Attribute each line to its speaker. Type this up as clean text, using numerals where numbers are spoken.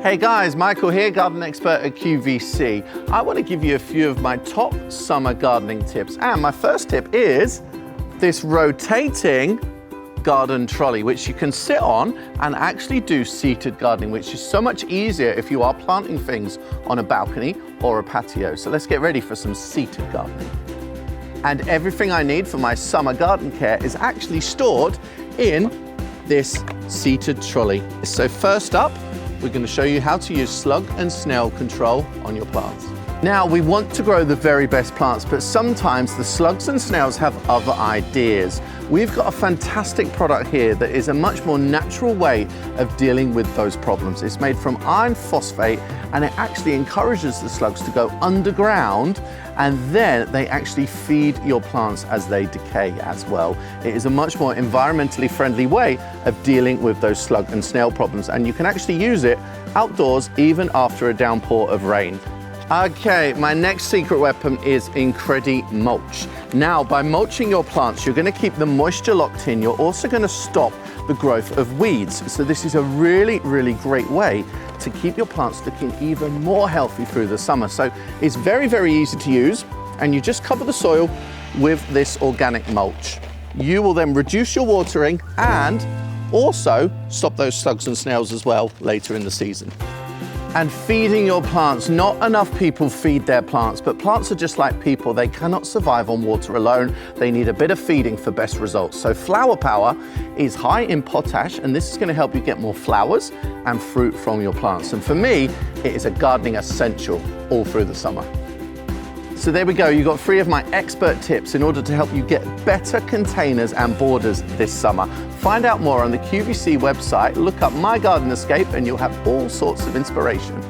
Speaker 1: Hey guys, Michael here, garden expert at QVC. I want to give you a few of my top summer gardening tips. And my first tip is this rotating garden trolley, which you can sit on and actually do seated gardening, which is so much easier if you are planting things on a balcony or a patio. So let's get ready for some seated gardening. And everything I need for my summer garden care is actually stored in this seated trolley. So first up, we're going to show you how to use slug and snail control on your plants. Now, we want to grow the very best plants, but sometimes the slugs and snails have other ideas. We've got a fantastic product here that is a much more natural way of dealing with those problems. It's made from iron phosphate, and it actually encourages the slugs to go underground, and then they actually feed your plants as they decay as well. It is a much more environmentally friendly way of dealing with those slug and snail problems, and you can actually use it outdoors even after a downpour of rain. Okay, my next secret weapon is Incredi Mulch. Now, by mulching your plants, you're going to keep the moisture locked in. You're also going to stop the growth of weeds. So this is a really, really great way to keep your plants looking even more healthy through the summer. So it's very, very easy to use, and you just cover the soil with this organic mulch. You will then reduce your watering and also stop those slugs and snails as well later in the season. And feeding your plants. Not enough people feed their plants, but plants are just like people. They cannot survive on water alone. They need a bit of feeding for best results. So Flower Power is high in potash, and this is going to help you get more flowers and fruit from your plants. And for me, it is a gardening essential all through the summer. So there we go, you got 3 of my expert tips in order to help you get better containers and borders this summer. Find out more on the QVC website, look up My Garden Escape, and you'll have all sorts of inspiration.